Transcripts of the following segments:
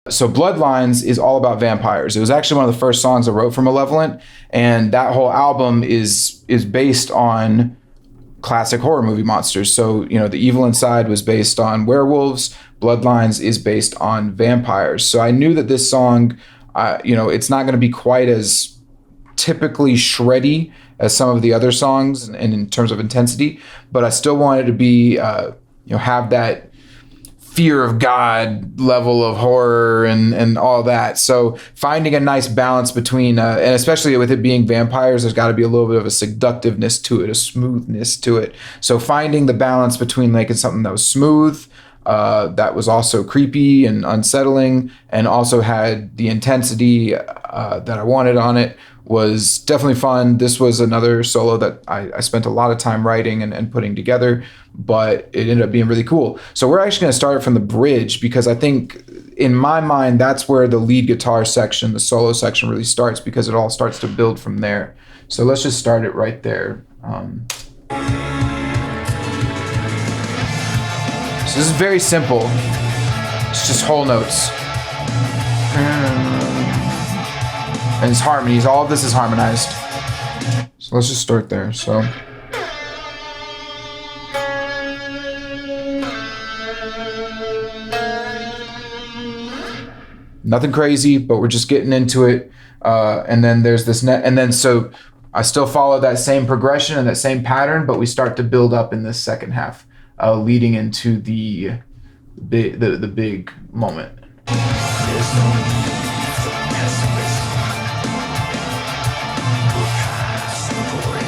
So Bloodlines is all about vampires. It was actually one of the first songs I wrote for Malevolent, and that whole album is based on classic horror movie monsters. So, The Evil Inside was based on werewolves. Bloodlines is based on vampires. So I knew that this song, it's not going to be quite as typically shreddy as some of the other songs and in terms of intensity, but I still wanted to be, have that fear of God level of horror and all that. So finding a nice balance between, and especially with it being vampires, there's got to be a little bit of a seductiveness to it, a smoothness to it. So finding the balance between making something that was smooth, that was also creepy and unsettling, and also had the intensity that I wanted on it was definitely fun. This was another solo that I spent a lot of time writing and putting together, but it ended up being really cool. So we're actually going to start from the bridge, because I think in my mind, that's where the lead guitar section, the solo section really starts, because it all starts to build from there. So let's just start it right there. So this is very simple. It's just whole notes. And it's harmonies. All of this is harmonized. So let's just start there. So. Nothing crazy, but we're just getting into it. And then there's this net. And then so I still follow that same progression and that same pattern, but we start to build up in this second half, leading into the big moment. There's no need for pessimists. We're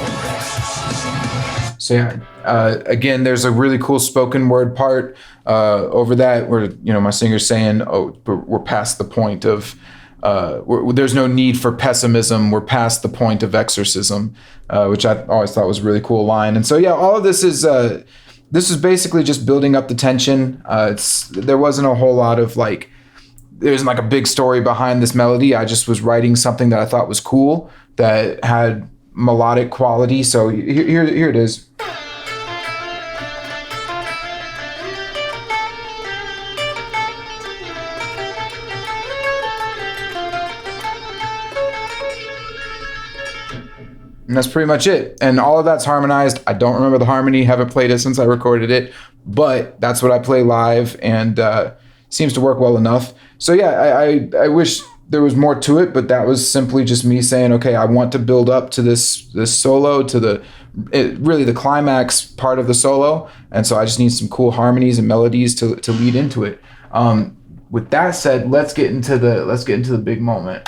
past the exorcism. So yeah, again, there's a really cool spoken word part over that where, my singer's saying, oh, we're past the point of, there's no need for pessimism. We're past the point of exorcism, which I always thought was a really cool line. And so, yeah, all of this is basically just building up the tension. There wasn't a whole lot of there isn't a big story behind this melody. I just was writing something that I thought was cool, that had melodic quality. So here it is. And that's pretty much it. And all of that's harmonized. I don't remember the harmony, haven't played it since I recorded it, but that's what I play live, and seems to work well enough. So yeah, I wish there was more to it, but that was simply just me saying, okay, I want to build up to this solo, to really the climax part of the solo. And so I just need some cool harmonies and melodies to lead into it. With that said, let's get into the big moment.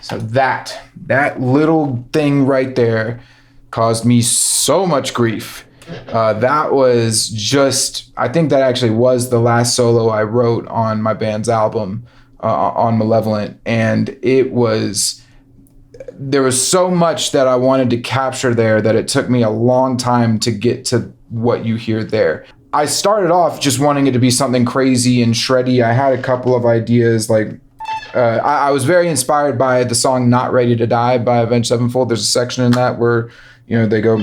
So that little thing right there caused me so much grief. That was just, I think that actually was the last solo I wrote on my band's album, on Malevolent. And there was so much that I wanted to capture there that it took me a long time to get to what you hear there. I started off just wanting it to be something crazy and shreddy. I had a couple of ideas, I was very inspired by the song Not Ready to Die by Avenged Sevenfold. There's a section in that where, they go.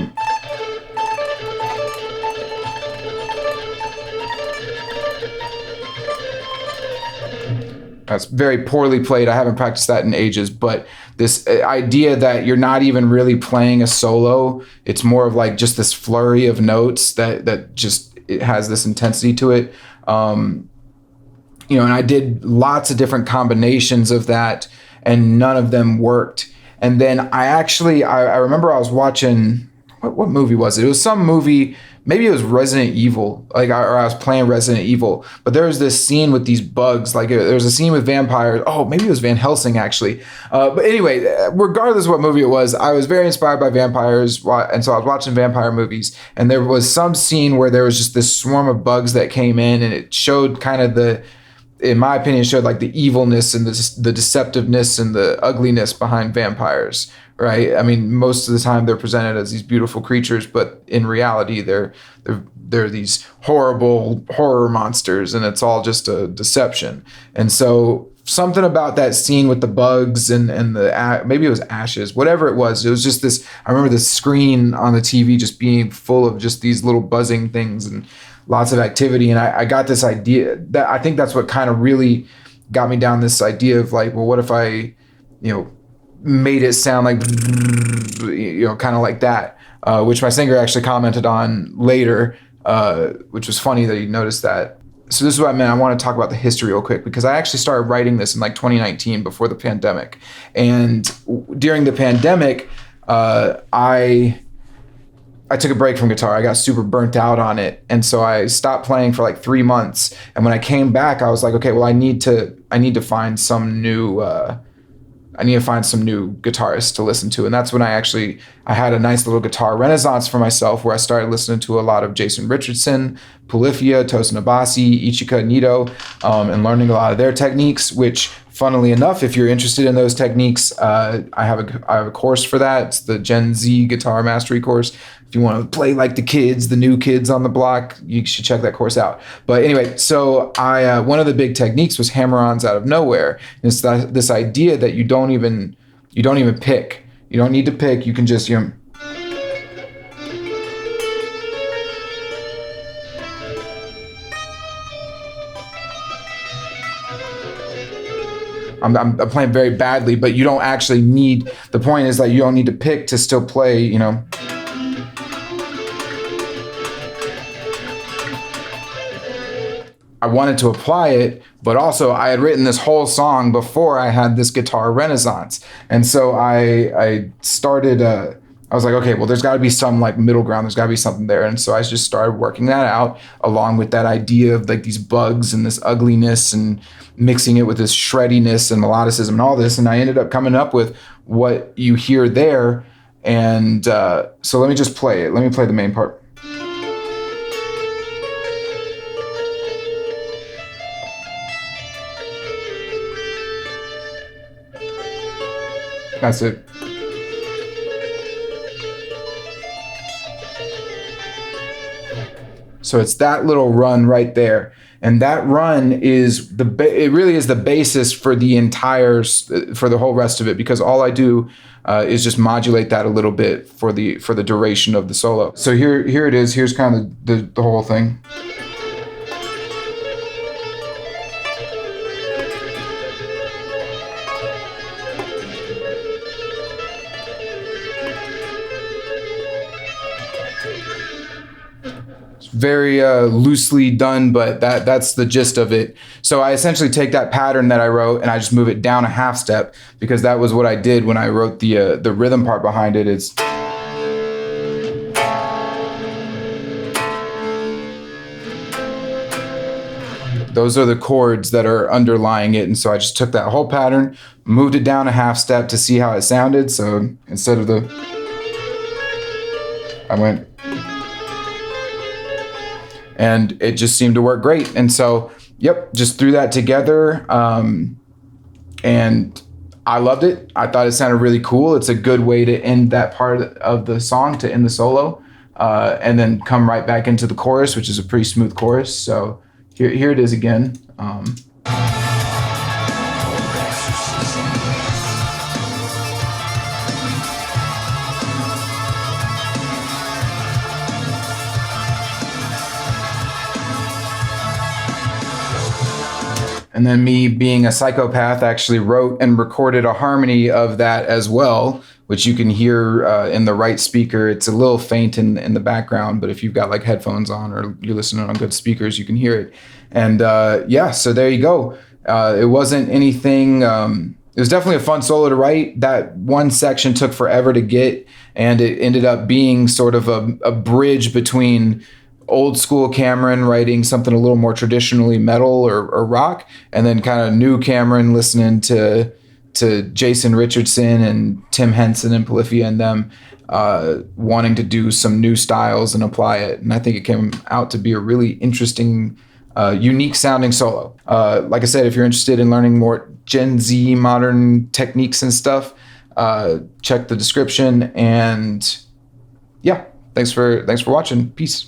That's very poorly played. I haven't practiced that in ages, but this idea that you're not even really playing a solo, it's more of just this flurry of notes that just, it has this intensity to it. And I did lots of different combinations of that, and none of them worked. And then I remember I was watching, what movie was it? It was some movie, maybe it was Resident Evil, or I was playing Resident Evil, but there was this scene with these bugs, there was a scene with vampires. Oh, maybe it was Van Helsing actually. But anyway, regardless of what movie it was, I was very inspired by vampires, and so I was watching vampire movies, and there was some scene where there was just this swarm of bugs that came in, and it showed kind of in my opinion, showed the evilness and the deceptiveness and the ugliness behind vampires, right? I mean, most of the time they're presented as these beautiful creatures, but in reality, they're these horrible horror monsters, and it's all just a deception. And so something about that scene with the bugs and maybe it was ashes, whatever it was. It was just this. I remember the screen on the TV just being full of just these little buzzing things and lots of activity. And I got this idea that I think that's what kind of really got me down this idea of like, well, what if I, made it sound like, kind of like that, which my singer actually commented on later, which was funny that he noticed that. So this is what I meant. I want to talk about the history real quick because I actually started writing this in like 2019 before the pandemic. And during the pandemic, I took a break from guitar. I got super burnt out on it. And so I stopped playing for like 3 months. And when I came back, I was like, okay, well, I need to find some new guitarists to listen to. And that's when I had a nice little guitar renaissance for myself where I started listening to a lot of Jason Richardson, Polyphia, Tosin Abasi, Ichika Nito, and learning a lot of their techniques, which funnily enough, if you're interested in those techniques, I have a course for that. It's the Gen Z Guitar Mastery course. If you want to play like the kids, the new kids on the block, you should check that course out. But anyway, so one of the big techniques was hammer-ons out of nowhere. And it's this idea that you don't even pick. You don't need to pick. You can just I'm playing very badly, but you don't actually need. The point is that you don't need to pick to still play. I wanted to apply it, but also I had written this whole song before I had this guitar renaissance. And so I started, I was like, okay, well, there's got to be some like middle ground. There's got to be something there. And so I just started working that out along with that idea of like these bugs and this ugliness and mixing it with this shreddiness and melodicism and all this. And I ended up coming up with what you hear there. And so let me just play it. Let me play the main part. That's it. So it's that little run right there. And that run is it really is the basis for the whole rest of it, because all I do is just modulate that a little bit for the duration of the solo. So here it is. Here's kind of the whole thing. Very loosely done, but that's the gist of it. So I essentially take that pattern that I wrote and I just move it down a half step, because that was what I did when I wrote the rhythm part behind it. It's those are the chords that are underlying it, and so I just took that whole pattern, moved it down a half step to see how it sounded. So instead of I went. And it just seemed to work great. And so, just threw that together. And I loved it. I thought it sounded really cool. It's a good way to end that part of the song, to end the solo, and then come right back into the chorus, which is a pretty smooth chorus. So here it is again. And then me, being a psychopath, actually wrote and recorded a harmony of that as well, which you can hear in the right speaker. It's a little faint in the background, but if you've got like headphones on or you're listening on good speakers, you can hear it. And so there you go. It wasn't anything. It was definitely a fun solo to write. That one section took forever to get, and it ended up being sort of a bridge between old school Cameron writing something a little more traditionally metal or rock, and then kind of new Cameron listening to Jason Richardson and Tim Henson and Polyphia and them wanting to do some new styles and apply it. And I think it came out to be a really interesting, unique sounding solo. Like I said, if you're interested in learning more Gen Z modern techniques and stuff, check the description. And thanks for watching. Peace.